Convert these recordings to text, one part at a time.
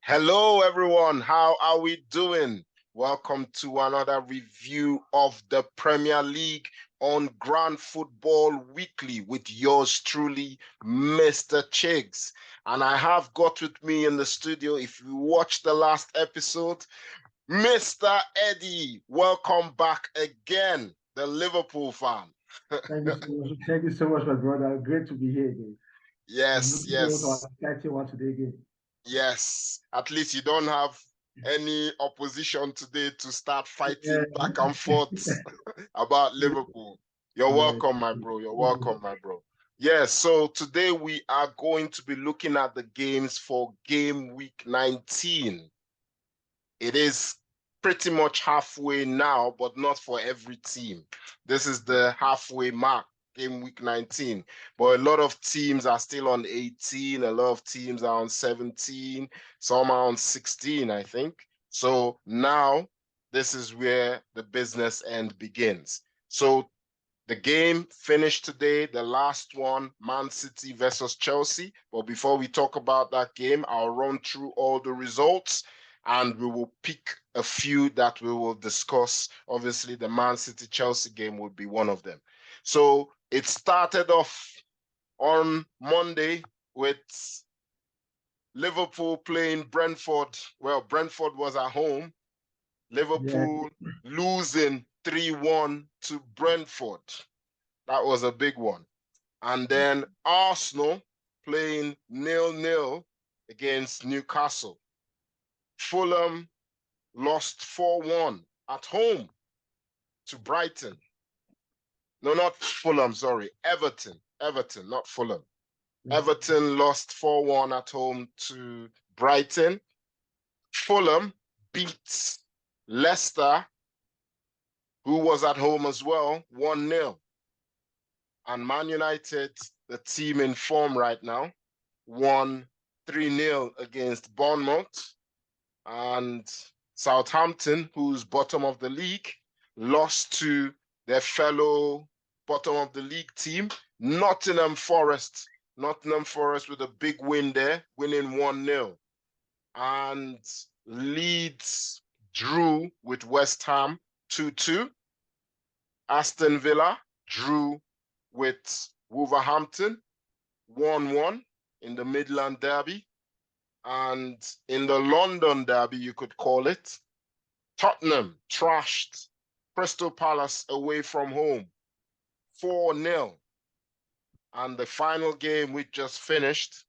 Hello, everyone. How are we doing? Welcome to another review of the Premier League on Grand Football Weekly with yours truly, Mr. Chigs. And I have got with me in the studio, if you watched the last episode, Mr. Eddie. Welcome back again, the Liverpool fan. Thank you so much. Thank you so much, my brother. Great to be here again. I'm Yes, looking forward to yes. our exciting one today again. Yes, at least you don't have any opposition today to start Yeah. fighting back and forth about Liverpool. You're Yeah. welcome, my bro. You're welcome, my bro. Yes, so today we are going to be looking at the games for game week 19. It is pretty much halfway now, but not for every team. This is the halfway mark, game week 19. But a lot of teams are still on 18, a lot of teams are on 17, some are on 16, I think. So now this is where the business end begins. So the game finished today, the last one, Man City versus Chelsea. But before we talk about that game, I'll run through all the results and we will pick a few that we will discuss. Obviously, the Man City-Chelsea game would be one of them. So it started off on Monday with Liverpool playing Brentford. Well, Brentford was at home. Yeah. Liverpool losing 3-1 to Brentford. That was a big one. And then Arsenal playing 0-0 against Newcastle. Fulham lost 4-1 at home to Brighton. No, not Fulham, sorry. Everton. Everton, not Fulham. Everton lost 4-1 at home to Brighton. Fulham beats Leicester, who was at home as well, 1-0. And Man United, the team in form right now, won 3-0 against Bournemouth. And Southampton, who's bottom of the league, lost to their fellow bottom of the league team, Nottingham Forest. Nottingham Forest with a big win there, winning 1-0. And Leeds drew with West Ham 2-2. Aston Villa drew with Wolverhampton 1-1 in the Midland Derby. And in the London Derby, you could call it, Tottenham trashed Crystal Palace away from home 4-0. And the final game we just finished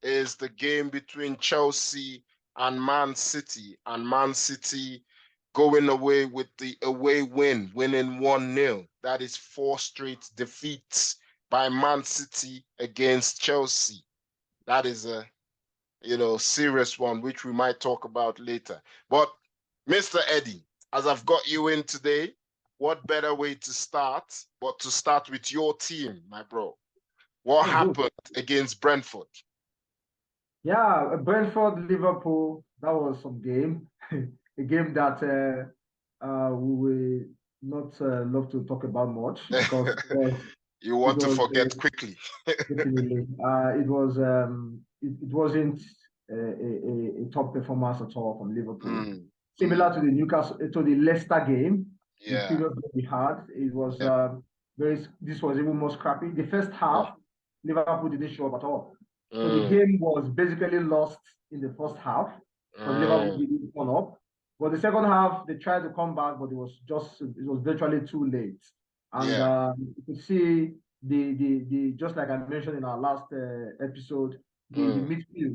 is the game between Chelsea and Man City. And Man City going away with the away win, winning 1-0. That is 4 straight defeats by Man City against Chelsea. That is a serious one, which we might talk about later. But Mr. Eddie, as I've got you in today, what better way to start but to start with your team, my bro? What Oh, good. happened against Brentford? Yeah, Brentford, Liverpool, that was some game. A game that we will not love to talk about much because You it want to was forget quickly. definitely it wasn't a top performance at all from Liverpool. Similar to the Newcastle to the Leicester game, the Yeah. previous game we had, it was this was even more scrappy. The first Mm, half, Liverpool didn't show up at all. So the mm, game was basically lost in the first half because Liverpool mm. didn't turn up. But the second half, they tried to come back, but it was virtually too late. And Yeah. you could see the just like I mentioned in our last episode, Mm,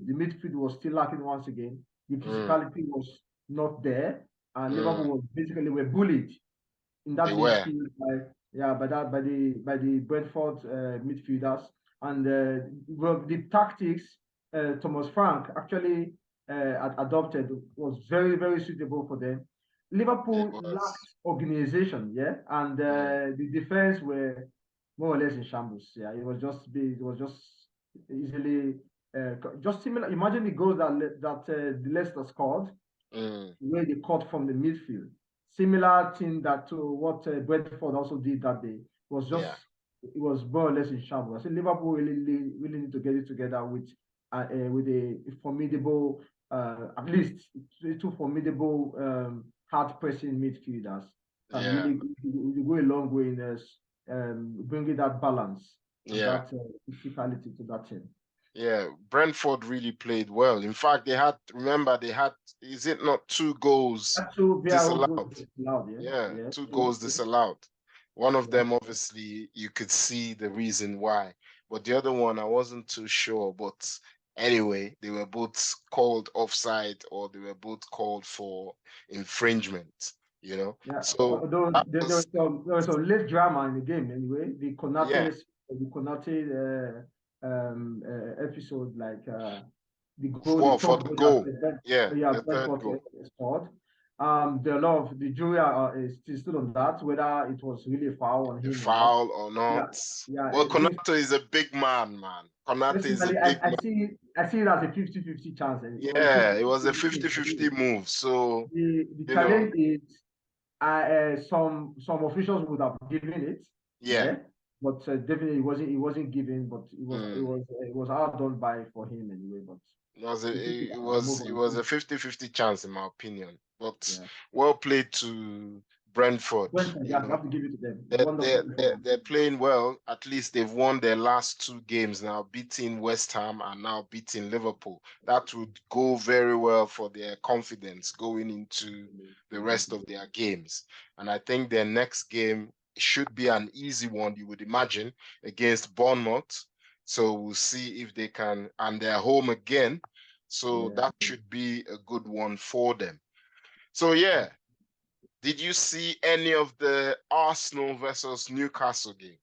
the midfield was still lacking once again. The mm, physicality was not there, and Liverpool mm. was basically were bullied in They that were. midfield by the Brentford midfielders. And well, the tactics Thomas Frank actually adopted was very suitable for them. It Liverpool was. lacked organization, yeah, and Mm, the defense were more or less in shambles. Yeah, it was just easily just similar. Imagine the goals that the Leicester scored, mm. where they cut from the midfield. Similar thing that to what Brentford also did that day was just Yeah. it was more or less in shambles. I think Liverpool really need to get it together with a formidable at least two formidable hard pressing midfielders can really go a long way in bringing that balance and that physicality to that team. Yeah, Brentford really played well. In fact, they had, is it not 2 goals Two disallowed? disallowed, Yeah, yeah. 2 goals disallowed. One of Yeah. them, obviously, you could see the reason why. But the other one, I wasn't too sure. But anyway, they were both called offside or they were both called for infringement, you know? Yeah, So there was some late drama in the game anyway. yeah, The Konate episode, like the for third the goal goal. that Yeah, yeah, the third Brentford goal. scored. The jury is still on that, whether it was really a foul on A him or not. foul or Yeah, not. yeah. Well, This Konato is a big man, man. Konato is a personally, big man. I see it as a 50-50 chance. And it was a Yeah, it 50-50 was a game. 50-50 move. So, The you know, challenge is some officials would have given it, yeah. yeah, but definitely it wasn't given, but Mm. it was outdone by for him anyway. But the people are It moving was a on. 50-50 chance in my opinion. But Yeah, well played to Brentford, Brentford, you yeah, you know. have to give it to them. They're, Wonderful they're, they're, performance. they're playing well. At least they've won their last 2 games now, beating West Ham and now beating Liverpool. That would go very well for their confidence going into the rest of their games. And I think their next game should be an easy one, you would imagine, against Bournemouth. So we'll see if they can, and they're home again. So Yeah, that should be a good one for them. So yeah, did you see any of the Arsenal versus Newcastle game?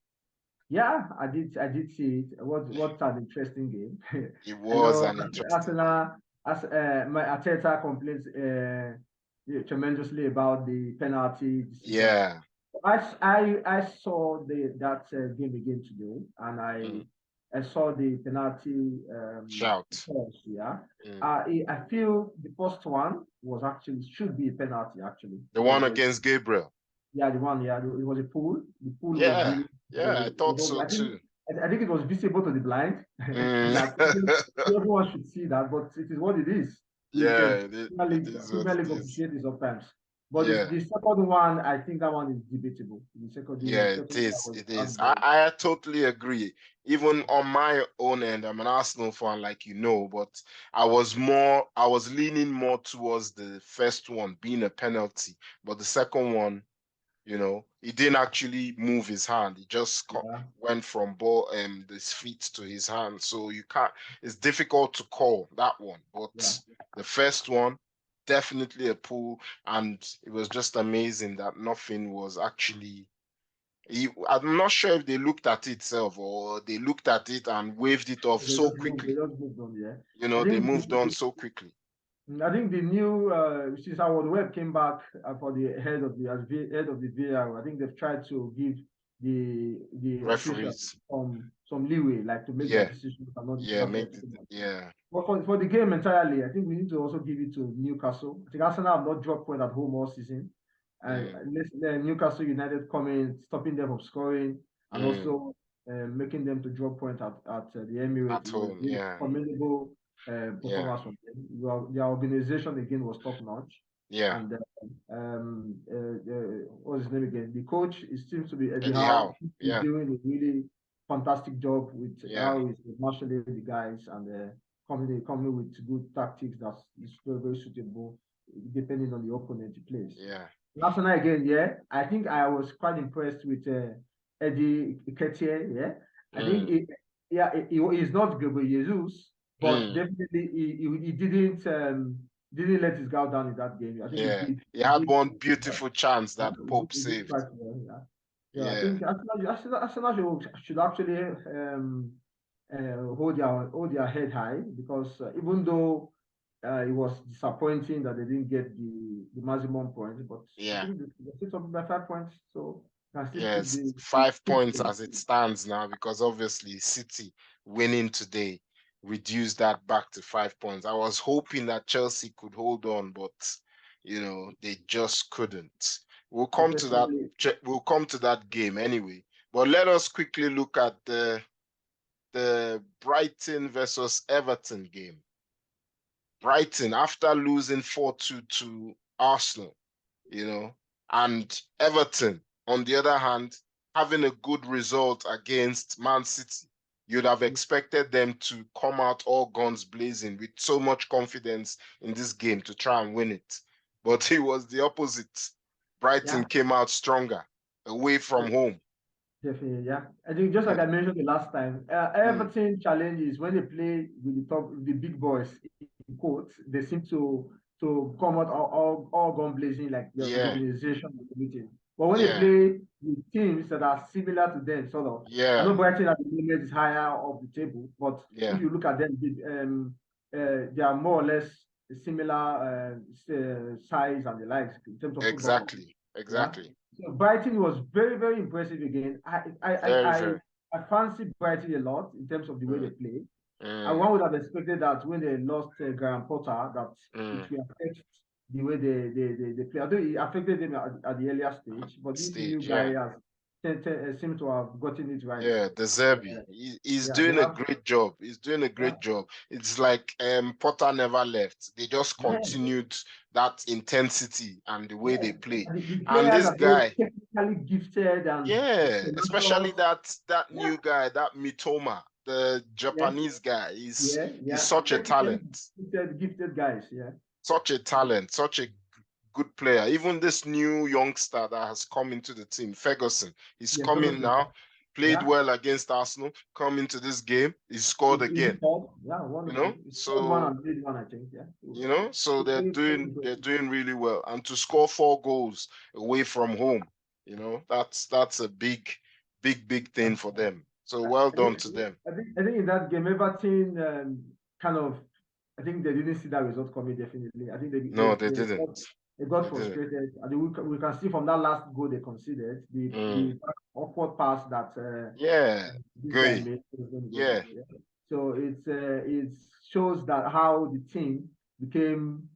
yeah, I did see it. What's an interesting game. It I was know an interesting game. Arsenal, as my Arteta complains yeah, tremendously about the penalty decision. Yeah. I saw that game again today, and Mm. I saw the penalty Shout. calls. Yeah, Mm. I feel the first one was actually should be a penalty actually The because one against Gabriel. yeah, the one, yeah, it was a pool. The pool was Yeah. really, Yeah, I thought so too. I think it was visible to the blind. Mm. That I think everyone should see that, but it is what it is. With Yeah, it is what Premier it League is. officiating sometimes. But Yeah. the second one, I think that one is debatable. Yeah, The it second one is. was It is. handball. I totally agree. Even on my own end, I'm an Arsenal fan, like you know, but I was leaning more towards the first one being a penalty. But the second one, you know, he didn't actually move his hand. He just Yeah, went from ball his feet to his hand. So you can't. It's difficult to call that one. yeah. But the first one, definitely a pull, and it was just amazing that nothing was actually. I'm not sure if they looked at it itself or they looked at it and waved it off so They quickly. just moved on. Yeah, You I know, they think moved on so quickly. I think the new since our web came back for the head of the VAR, I think they've tried to give the officials Referees, some leeway, like to make their yeah, decisions and not yeah, distract make it, too much. yeah, But for the game entirely, I think we need to also give it to Newcastle. I think Arsenal have not dropped point at home all season, and mm, Newcastle United coming, stopping them from scoring, and mm, also making them to drop point at the Emirates. at It was home, really yeah, commendable yeah, performance from them. Their organization again was top notch, yeah. and what's his name again? The coach it seems to be Eddie Eddie Howe. Howe, He's yeah, doing a really fantastic job with yeah, how he's marshalling the guys and coming with good tactics that is very, very suitable depending on the opponent he plays. yeah, Arsenal again, yeah. I think I was quite impressed with Eddie Nketiah, yeah. I think mm, he's not Gabriel Jesus, but mm, definitely he didn't let his guard down in that game. I think yeah. He had he one beautiful chance that Pope he did saved. quite well, yeah. So I Yeah, think Arsenal should actually hold their head high because even though it was disappointing that they didn't get the maximum points, but I yeah. think they still something by 5 points, so can still keep Yes, the 5 points as it stands now because obviously City winning today reduced that back to 5 points. I was hoping that Chelsea could hold on, but you know they just couldn't. unfortunately. We'll come to that game anyway. But let us quickly look at the Brighton versus Everton game. Brighton, after losing 4-2 to Arsenal, and Everton, on the other hand, having a good result against Man City, you'd have expected them to come out all guns blazing with so much confidence in this game to try and win it. But it was the opposite. Brighton came out stronger away from home. Definitely, yeah. I think just like I mentioned the last time, Everton challenges when they play with the big boys in quotes, they seem to come out all gun blazing like the organization is meeting. But when they play with teams that are similar to them, sort of, I know Brighton at the moment is higher up the table, but if you look at them, they are more or less similar size and the likes in terms of football. Exactly. So Brighton was very, very impressive again. I fancy Brighton a lot in terms of the way they play. And one would have expected that when they lost Graham Potter, that it will affect the way they play. Although it affected them at the earlier stage, but this new guy has seemed to have gotten it right. Yeah, De Zerbi. He's doing a great job. He's doing a great job. It's like Potter never left. They just continued that intensity and the way they play. And this guy, technically gifted, and especially that new guy, that Mitoma, the Japanese guy. He's such a talent. Gifted guys, such a talent, such a good player. Even this new youngster that has come into the team, Ferguson, he's coming now, played well against Arsenal, come into this game, he scored again. So they're doing really well. And to score 4 goals away from home, that's a big thing for them. So well done to them. I think in that game, Everton I think they didn't see that result coming, definitely. I think they didn't. They got frustrated. I think we can see from that last goal they conceded, the awkward pass that this guy made. So it shows that how the team became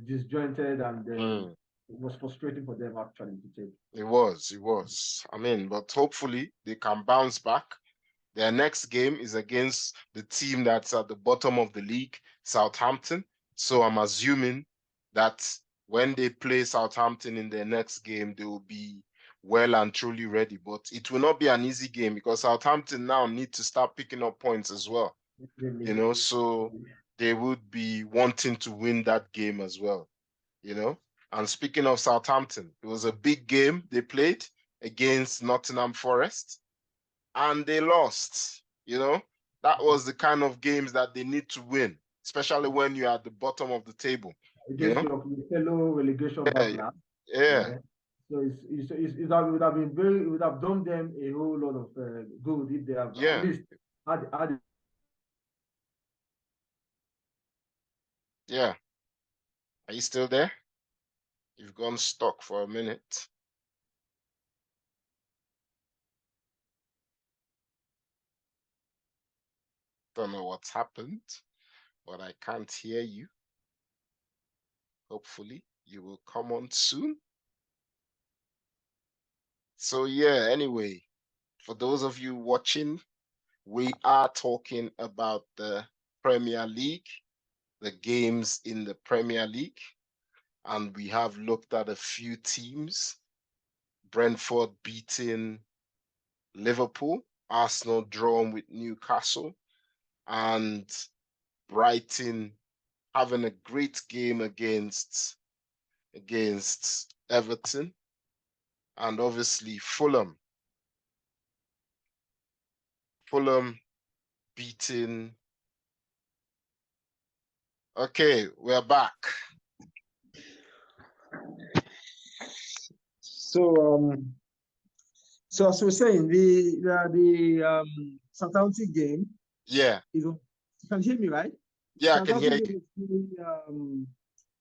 disjointed, and it was frustrating for them actually to take. It was. I mean, but hopefully they can bounce back. Their next game is against the team that's at the bottom of the league, Southampton. So I'm assuming that when they play Southampton in their next game, they will be well and truly ready. But it will not be an easy game because Southampton now need to start picking up points as well. So they would be wanting to win that game as well. And speaking of Southampton, it was a big game they played against Nottingham Forest. And they lost, That was the kind of games that they need to win, especially when you're at the bottom of the table. Against your fellow relegation partner. So it would have been it would have done them a whole lot of good if they have at least had. Yeah. Are you still there? You've gone stuck for a minute. Don't know what's happened, but I can't hear you. Hopefully you will come on soon. So anyway, for those of you watching, we are talking about the Premier League, the games in the Premier League, and we have looked at a few teams. Brentford beating Liverpool, Arsenal drawn with Newcastle, and Brighton having a great game against Everton, and obviously Fulham beating. Okay, we're back. So as we were saying, the Southampton game. Yeah. You can hear me, right? Yeah, I can hear you.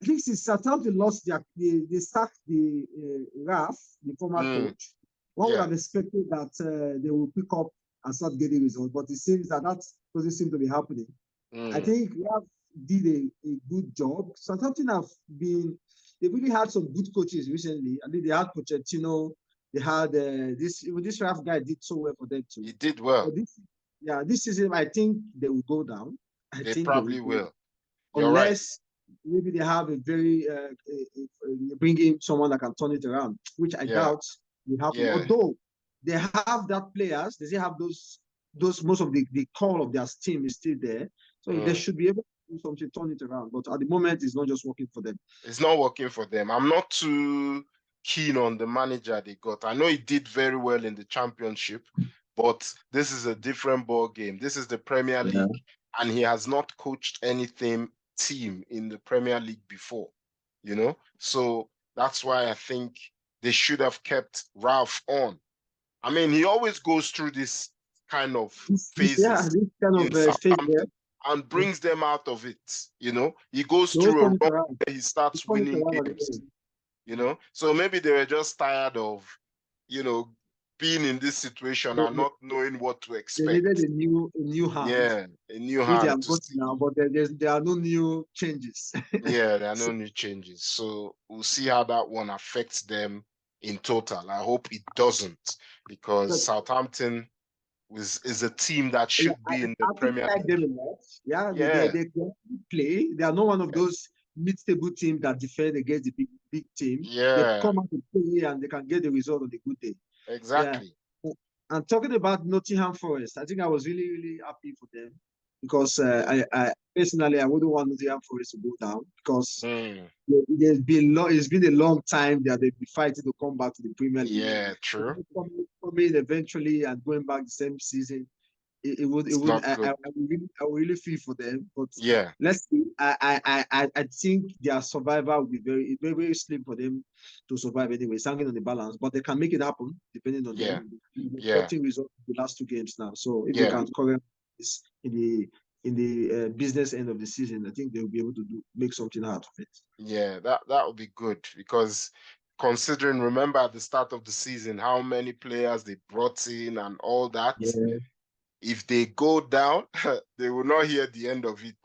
I think since Southampton lost they sacked the Raf, the former coach. One would have expected that they will pick up and start getting results, but it seems that doesn't seem to be happening. I think Raf did a good job. Southampton they really had some good coaches recently. I think they had Pochettino. They had this Raf guy did so well for them too. He did well. This season I think they will go down. They probably will. unless maybe they have a very bring in someone that can turn it around, which I doubt will happen. Yeah. Although they have that players, they still have those most of the core of their team is still there, so they should be able to do something, turn it around. But at the moment, it's not just working for them. It's not working for them. I'm not too keen on the manager they got. I know he did very well in the championship, but this is a different ball game. This is the Premier League, and he has not coached anything team in the Premier League before, you know? So that's why I think they should have kept Ralph on. I mean, he always goes through this kind of phases this kind in of phase there, and brings them out of it, you know? He goes they'll through a turn it run around. where he starts Turn it winning around at the games, end. you know? So maybe they were just tired of, you know, being in this situation and not knowing what to They expect. needed a new hand. Yeah, a new Which they hand have got now, but there are no new changes. yeah, there are no new changes. So we'll see how that one affects them in total. I hope it doesn't, because Southampton is a team that should be in the Premier League. Them a lot. Yeah, they play. They are not one of those mid-table teams that defend against the big team. Yeah, they come out to play and they can get the result on a good day. Exactly. Yeah. And talking about Nottingham Forest, I think I was really happy for them, because I personally I wouldn't want Nottingham Forest to go down, because it's been a long time that they've been fighting to come back to the Premier League. Yeah, true. Coming eventually and going back the same season, I would really feel for them. But let's see. I think their survival will be very slim for them to survive anyway. It's hanging on the balance, but they can make it happen depending on them. Getting results in the last 2 games now. So if they can correct this in the business end of the season, I think they'll be able to make something out of it. Yeah, that would be good, because considering, remember at the start of the season, how many players they brought in and all that. If they go down, they will not hear the end of it.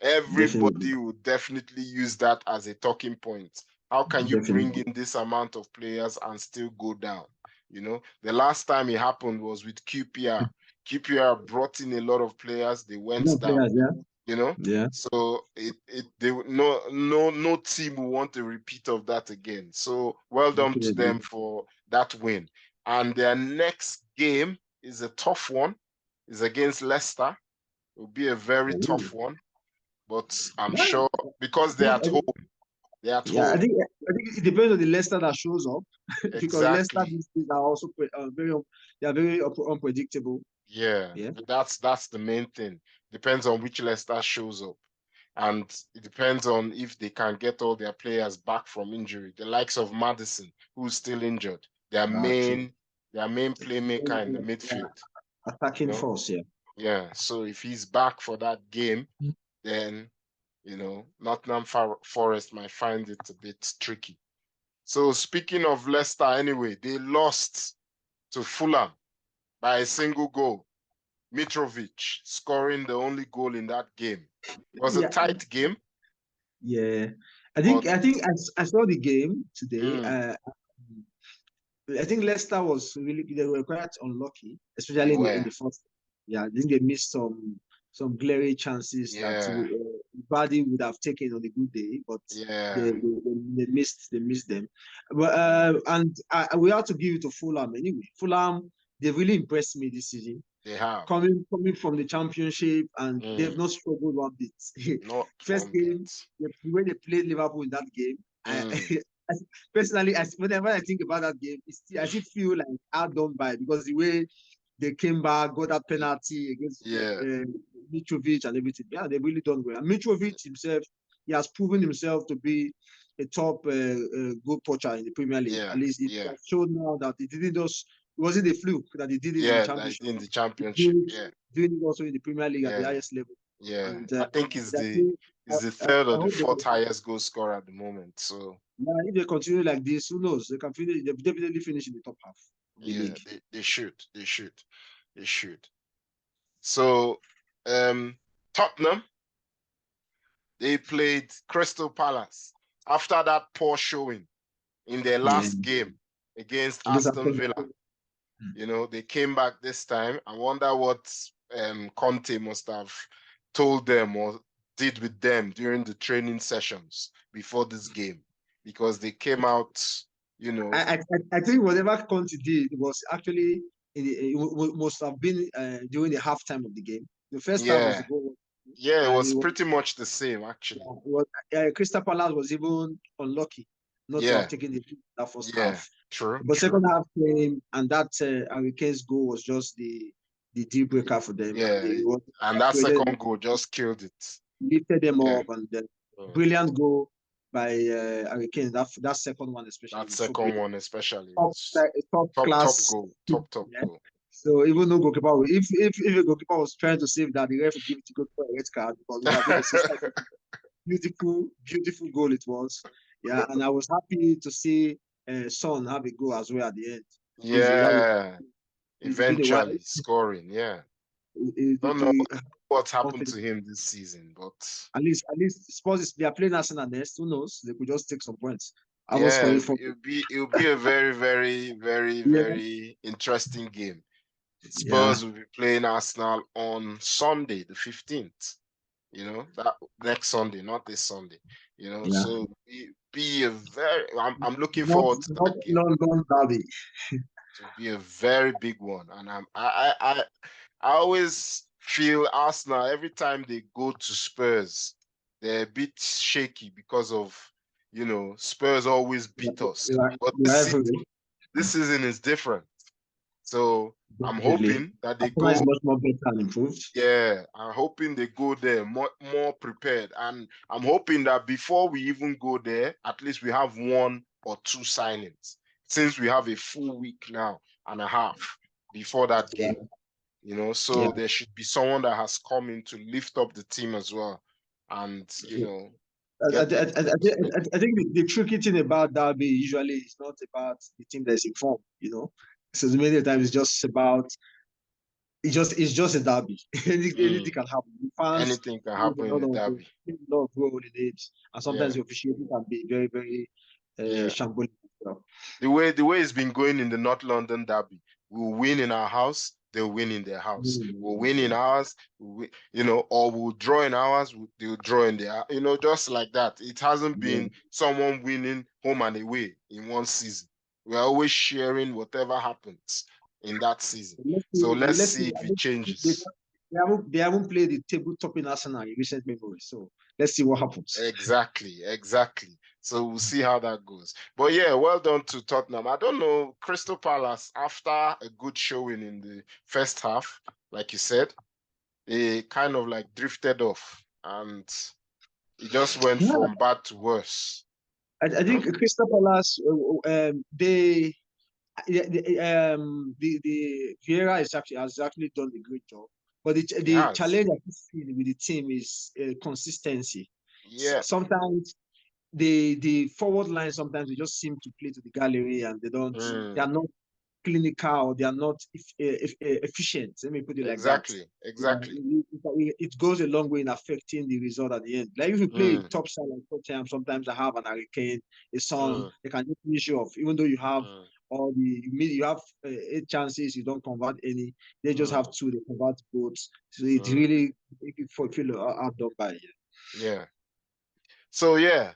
Everybody will definitely use that as a talking point. How can you bring in this amount of players and still go down? You know, the last time it happened was with QPR. QPR brought in a lot of players. They went down. You know, so no team will want a repeat of that again. So well done to them for that win. And their next game is a tough one. Is against Leicester. It will be a very tough one, but I'm sure because they're at home. They're at home. I think it depends on the Leicester that shows up, because Leicester these days are also very unpredictable. Yeah. That's the main thing. Depends on which Leicester shows up, and it depends on if they can get all their players back from injury. The likes of Maddison, who's still injured, their main playmaker in the midfield. Attacking force, yeah. So if he's back for that game, then Nottingham Forest might find it a bit tricky. So speaking of Leicester, anyway, they lost to Fulham by a single goal. Mitrovic scoring the only goal in that game. It was a tight game. Yeah, I think I saw the game today. I think Leicester they were quite unlucky, especially in the first. Yeah, I think they missed some glaring chances that Vardy would have taken on a good day, but they missed them. But we have to give it to Fulham anyway. Fulham, they really impressed me this season. They have coming from the championship, and they've not struggled one bit. First game, the way they played Liverpool in that game, personally, whenever I think about that game, I still feel like outdone by, because the way they came back, got that penalty against Mitrovic and everything. Yeah, they really done well. And Mitrovic himself, he has proven himself to be a top goal poacher in the Premier League. At least it has shown now that it wasn't a fluke that he did it in the championship. In the championship, doing it also in the Premier League at the highest level. Yeah, and, I think he's the third or the fourth highest goal scorer at the moment. So if they continue like this, who knows? They can finish. They'll definitely finish in the top half. They should. So, Tottenham, they played Crystal Palace after that poor showing in their last game against Aston Villa. They came back this time. I wonder what Conte must have told them or did with them during the training sessions before this game, because they came out, you know. I think whatever Conte did was actually it must have been during the halftime of the game. The first half was the goal. Yeah, it was pretty much the same actually. Crystal Palace was even unlucky not to have taken that first half. True. But second half came, and that Harry Kane's goal was just the deal breaker for them. Yeah, and that second goal just killed it. Lifted them up, and then brilliant goal by Harry Kane. That second one especially. That second one especially. Top class goal. Top goal. So even though goalkeeper, if a goalkeeper was trying to save that, the ref would give it to go for a red card, because beautiful goal it was. Yeah, and I was happy to see Son have a goal as well at the end. Yeah, eventually scoring. Yeah, don't know what's happened to him this season, but at least Spurs, they are playing Arsenal next. Who knows? They could just take some points. It'll be a very, very, very, very interesting game. Spurs will be playing Arsenal on Sunday, the 15th. You know, that next Sunday, not this Sunday. You know, so it be a very. I'm looking forward to that game. London derby. To be a very big one, and I always feel Arsenal every time they go to Spurs, they're a bit shaky because of, you know, Spurs always beat us. But this season is different. So I'm hoping that they go much more better and improved. Yeah, I'm hoping they go there more prepared. And I'm hoping that before we even go there, at least we have 1 or 2 signings, since we have a full week now and a half before that game. You know, so there should be someone that has come in to lift up the team as well. And, you know, I think the tricky thing about derby usually is not about the team that's in form, you know. So many times it's just about it's just a derby. Anything can happen. Anything can happen in a derby. A lot of role in it, and sometimes the officiating can be very, very shambolic. The way it's been going in the North London derby, we'll win in our house, they'll win in their house. We'll win in ours, you know, or we'll draw in ours, they'll draw in their, you know, just like that. It hasn't been someone winning home and away in one season. We're always sharing whatever happens in that season. So let's see if it changes. They haven't played the tabletop in Arsenal in recent memory. So let's see what happens. Exactly. So we'll see how that goes. But yeah, well done to Tottenham. I don't know, Crystal Palace, after a good showing in the first half, like you said, they kind of like drifted off, and it just went from bad to worse. I think Crystal Palace, the Vieira has actually done a great job. But the challenge I see with the team is consistency. Yeah. Sometimes the forward line, sometimes they just seem to play to the gallery, and they are not clinical, they are not efficient. Let me put it like that. Exactly. It goes a long way in affecting the result at the end. Like if you play top side like Tottenham, sometimes I have an Harry Kane, a Son, they can just finish you off. Even though you have all you have 8 chances, you don't convert any. They just have 2, they convert both. So it really feel outdone by it. Yeah. So yeah,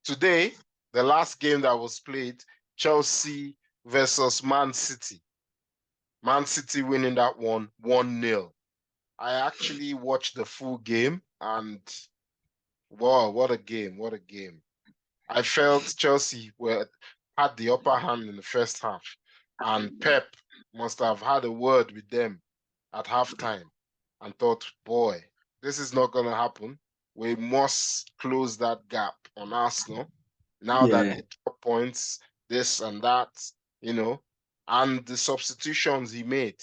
today the last game that was played, Chelsea versus Man City. Man City winning that one 1-0. I actually watched the full game, and wow, what a game. I felt Chelsea had the upper hand in the first half, and Pep must have had a word with them at halftime and thought, boy, this is not going to happen. We must close that gap on Arsenal now that they drop points, this and that, you know, and the substitutions he made.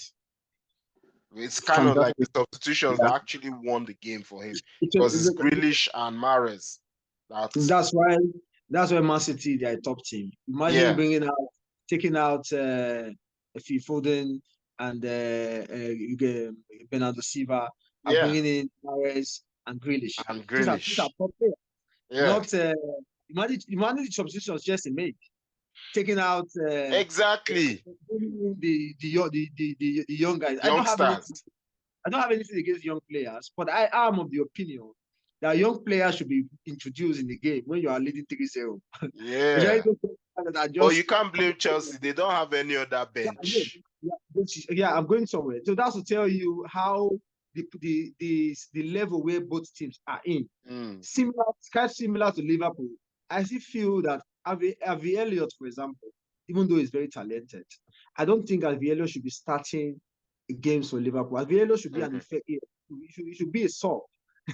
It's kind of like the substitutions that actually won the game for him, because it's Grealish and Mahrez. That's why Man City, they're a top team. Imagine taking out Foden and Bernardo Silva, and bringing in Mahrez and Grealish. These are top players. Not imagine the substitutions just made. Taking out exactly the young guys. I don't have anything against young players, but I am of the opinion that young players should be introduced in the game when you are leading 3-0. Yeah. Just, Oh, you can't blame Chelsea. They don't have any other bench. Yeah, I'm going somewhere. So that's to tell you how the level where both teams are in. Similar, kind of similar to Liverpool. I still feel that Harvey Elliott, for example, even though he's very talented, I don't think Harvey Elliott should be starting games for Liverpool. Harvey Elliott should be an effect. He should be a sub.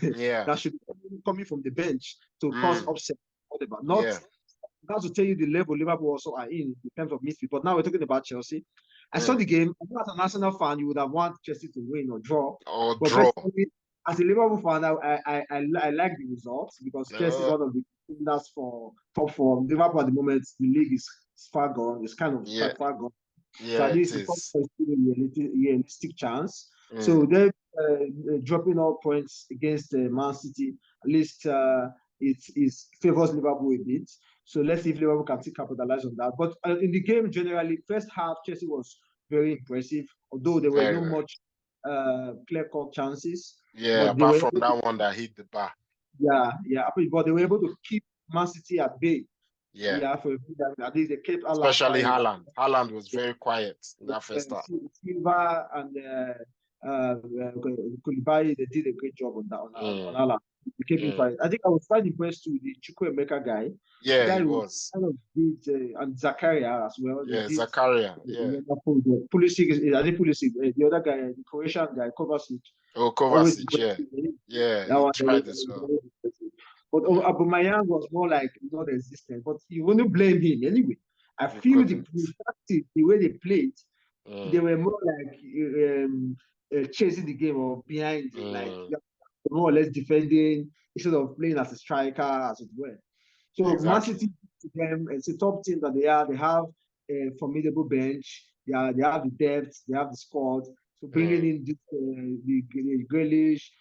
Yeah. That should be coming from the bench to cause upset, whatever. Not to tell you the level Liverpool also are in terms of midfield. But now we're talking about Chelsea. I saw the game. As an Arsenal fan, you would have wanted Chelsea to win or draw. But as a Liverpool fan, I like the results because Chelsea is one of the contenders for top four. Liverpool at the moment, the league is far gone. It's kind of far gone. Yeah, so at least it's still a realistic chance. So they're dropping all points against Man City. At least it favors Liverpool a bit. So let's see if Liverpool can still capitalize on that. But in the game, generally, first half, Chelsea was very impressive, although there were much clear-cut chances. Yeah, apart from that one that hit the bar. Yeah, but they were able to keep Man City at bay. Yeah, for at least they kept Haaland. Especially Haaland. Haaland was very quiet in that first half. Silva and Koulibaly, they did a great job on that on Haaland. They kept him quiet. I think I was quite impressed with the Chukwuemeka guy. Yeah, the guy he was. Kind of did, and Zakaria as well. Yeah, Zakaria. Yeah. Pulisic, I think Pulisic, the other guy, the Croatian guy, Kovacic. Oh, Kovacic, yeah, he tried as well. But Aubameyang was more like non-existent. But you wouldn't blame him anyway. I feel the way they played, they were more like chasing the game or behind, like more or less defending instead of playing as a striker, as it were. So Man City, to them, it's a top team that they are. They have a formidable bench. They have the depth. They have the squad. So bringing in the Grealish,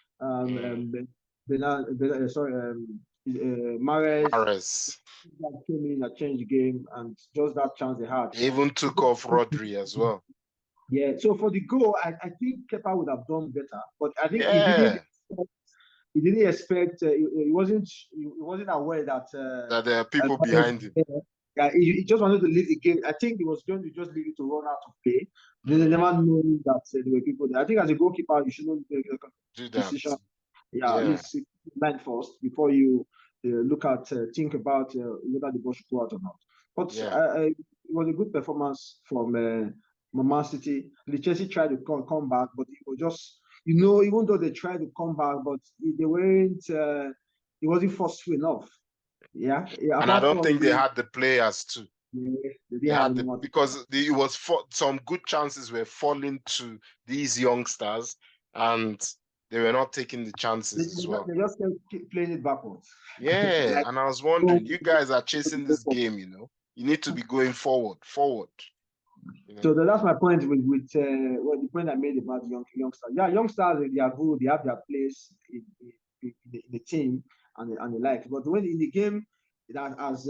Mahrez that came in and changed the game, and just that chance they had. They even took off Rodri as well. Yeah, so for the goal, I think Kepa would have done better, but I think he didn't expect. He wasn't aware that that there are people behind him. Yeah, he just wanted to leave the game. I think he was going to just leave it to run out of play. They never knew that there were people there. I think as a goalkeeper, you shouldn't do that decision. Yeah, line first before you think about whether the ball should go out or not. But it was a good performance from Man City. The Chelsea tried to come back, but it was just, even though they tried to come back, but they weren't. It wasn't forceful enough. Yeah. And I don't think they had the players too. Yeah, because it was some good chances were falling to these youngsters, and they were not taking the chances as well. They just kept playing it backwards. Yeah, and I was wondering, you guys are chasing this game, you need to be going forward. So that's my point with the point I made about youngsters. Yeah, youngsters, they are good. They have their place in the team and the like. But when in the game that as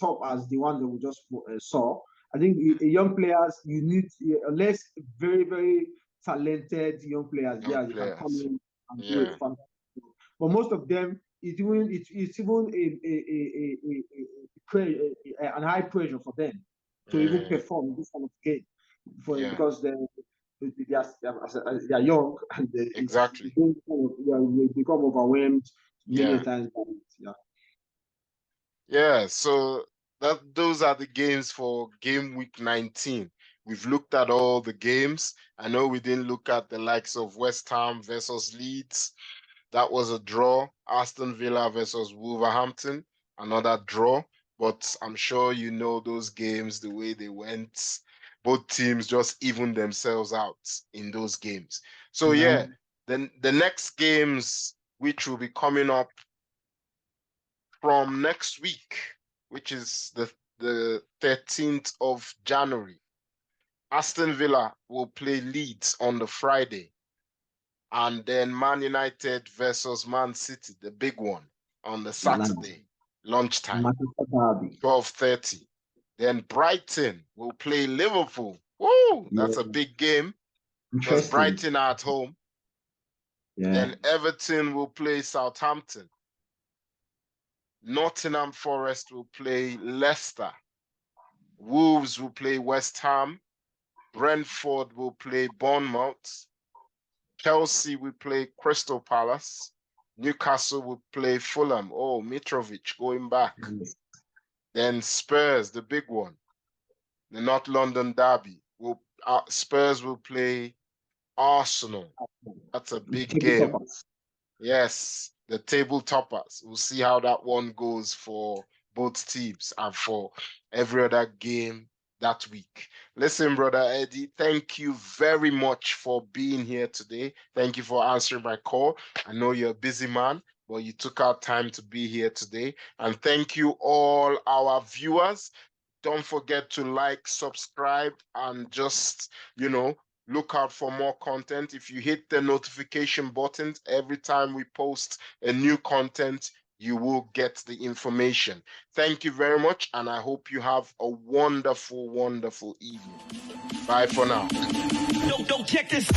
top as the one that we just saw, I think young players, you need unless very, very talented young players. You can come in and do it fantastic. But most of them, it's even a high pressure for them to even perform this kind of game because they are young and they become overwhelmed many times. Yeah, so those are the games for game week 19. We've looked at all the games. I know we didn't look at the likes of West Ham versus Leeds. That was a draw. Aston Villa versus Wolverhampton, another draw. But I'm sure you know those games, the way they went. Both teams just evened themselves out in those games. So then the next games, which will be coming up from next week, which is the 13th of January. Aston Villa will play Leeds on the Friday. And then Man United versus Man City, the big one, on the Saturday, lunchtime, 12:30. Then Brighton will play Liverpool. Woo! That's a big game because Brighton are at home. Yeah. Then Everton will play Southampton. Nottingham Forest will play Leicester. Wolves will play West Ham. Brentford will play Bournemouth. Chelsea will play Crystal Palace. Newcastle will play Fulham. Oh, Mitrovic going back. Yes. Then Spurs, the big one. The North London derby. Spurs will play Arsenal. That's a big game. Yes, the table toppers. We'll see how that one goes for both teams and for every other game that week. Listen, Brother Eddie, thank you very much for being here today. Thank you for answering my call. I know you're a busy man, but you took out time to be here today. And thank you all our viewers. Don't forget to like, subscribe, and just, look out for more content. If you hit the notification buttons every time we post a new content, you will get the information. Thank you very much, and I hope you have a wonderful, wonderful evening. Bye for now. Don't check this.